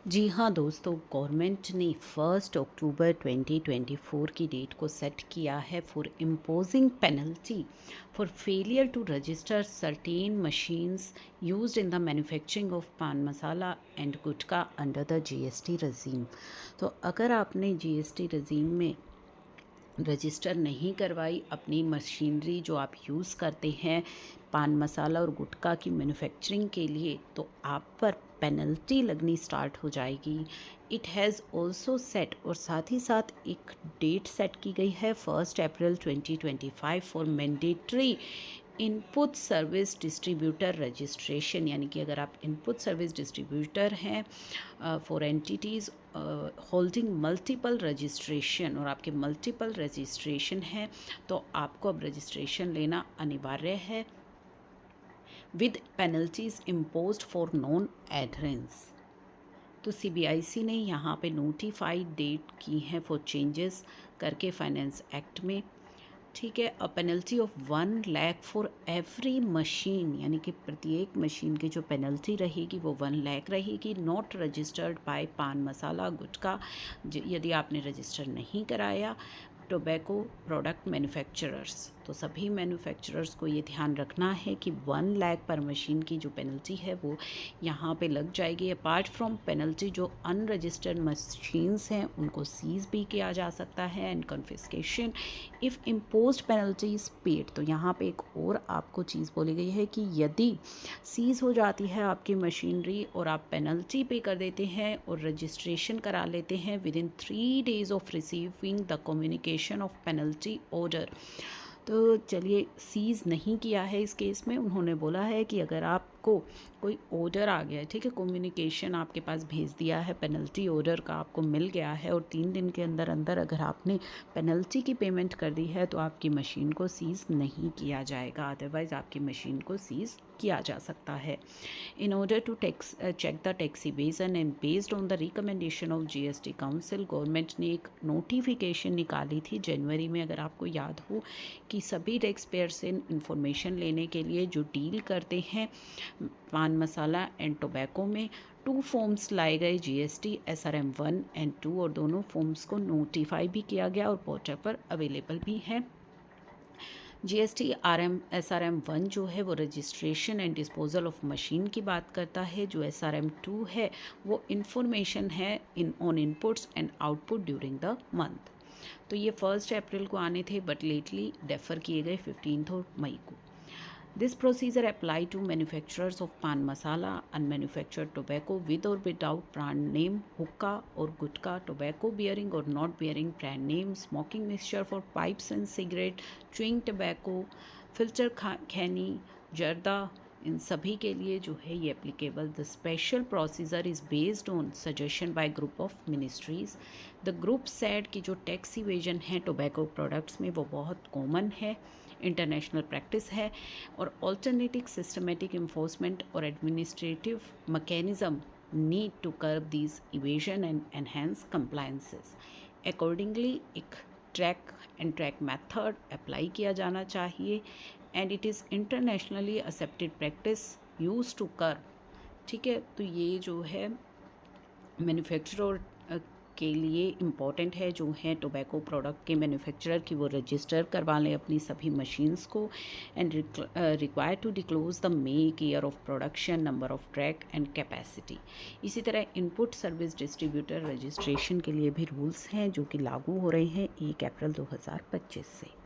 जी हाँ दोस्तों, गवर्नमेंट ने 1 अक्टूबर 2024 की डेट को सेट किया है for imposing penalty for failure to register certain machines used in the manufacturing of pan masala and gutkha under the GST regime. तो अगर आपने जीएसटी रजीम में रजिस्टर नहीं करवाई अपनी मशीनरी जो आप यूज़ करते हैं पान मसाला और गुटखा की मैन्युफैक्चरिंग के लिए, तो आप पर पेनल्टी लगनी स्टार्ट हो जाएगी। इट हैज़ ऑल्सो सेट, और साथ ही साथ एक डेट सेट की गई है 1 अप्रैल 2025 for mandatory input service distributor registration. यानी कि अगर आप इनपुट सर्विस डिस्ट्रीब्यूटर हैं for entities holding multiple registration, और आपके मल्टीपल रजिस्ट्रेशन हैं, तो आपको अब रजिस्ट्रेशन लेना अनिवार्य है with penalties imposed for non adherence. तो सीबीआईसी ने यहाँ पे नोटिफाइड डेट की है फॉर चेंजेस करके फाइनेंस एक्ट में। ठीक है, a penalty of 1 lakh for every machine, यानी कि प्रत्येक मशीन की जो पेनल्टी रहेगी वो 1 लाख रहेगी। नॉट रजिस्टर्ड बाय पान मसाला गुटखा, यदि आपने रजिस्टर नहीं कराया टोबैको प्रोडक्ट मैन्युफैक्चरर्स, तो सभी मैन्युफैक्चरर्स को ये ध्यान रखना है कि 1 लाख पर मशीन की जो पेनल्टी है वो यहाँ पे लग जाएगी। अपार्ट फ्रॉम पेनल्टी, जो अनरजिस्टर्ड मशीन्स हैं उनको सीज भी किया जा सकता है and confiscation if imposed penalty is paid. तो यहाँ पे एक और आपको चीज़ बोली गई है कि यदि सीज हो जाती है आपकी मशीनरी और आप पेनल्टी पे कर देते हैं और रजिस्ट्रेशन करा लेते हैं with in 3 days of receiving the communication of penalty order. तो चलिए, सीज़ नहीं किया है इस केस में, उन्होंने बोला है कि अगर आपको कोई ऑर्डर आ गया है, ठीक है, कम्युनिकेशन आपके पास भेज दिया है, पेनल्टी ऑर्डर का आपको मिल गया है, और 3 दिन के अंदर अंदर अगर आपने पेनल्टी की पेमेंट कर दी है तो आपकी मशीन को सीज़ नहीं किया जाएगा, अदरवाइज़ आपकी मशीन को सीज़ किया जा सकता है। In order to check the tax evasion and based on the recommendation of GST council, government ने एक नोटिफिकेशन निकाली थी जनवरी में, अगर आपको याद हो, कि सभी टैक्स पेयर से इंफॉर्मेशन लेने के लिए जो डील करते हैं पान मसाला एंड टोबैको में, 2 फॉर्म्स लाए गए, जीएसटी SRM 1 एंड 2, और दोनों फॉर्म्स को नोटिफाई भी किया गया और पोर्टल पर अवेलेबल भी है। जीएसटी SRM 1 जो है वो registration and disposal of machine की बात करता है। जो SRM 2 है वो इंफॉर्मेशन है on inputs and output during the month. तो ये 1 अप्रैल को आने थे बट लेटली डेफर किए गए 15 मई को। This procedure apply to manufacturers of pan masala, unmanufactured tobacco with or without brand name, hookah or gutka, tobacco bearing or not bearing brand name, smoking mixture for pipes and cigarette, chewing tobacco, filter खैनी, जर्दा, इन सभी के लिए जो है ये applicable. The special procedure is based on suggestion by group of ministries. The group said कि जो tax evasion है टोबैको प्रोडक्ट्स में वो बहुत कॉमन है, इंटरनेशनल प्रैक्टिस है, और ऑल्टरनेटिव सिस्टमेटिक इन्फोर्समेंट और administrative mechanism need to curb these evasion and enhance compliances. Accordingly एक ट्रैक मेथड अप्लाई किया जाना चाहिए and it is internationally accepted practice use to कर। ठीक है, तो ये जो है मैन्युफैक्चरर के लिए इम्पॉर्टेंट है, जो है टोबैको प्रोडक्ट के मैन्युफैक्चरर की वो रजिस्टर करवा लें अपनी सभी मशीन्स को and require to disclose the make, year of production, number of track and capacity. इसी तरह इनपुट सर्विस डिस्ट्रीब्यूटर रजिस्ट्रेशन के लिए भी रूल्स हैं जो कि लागू हो रहे हैं 1 अप्रैल 2025 से।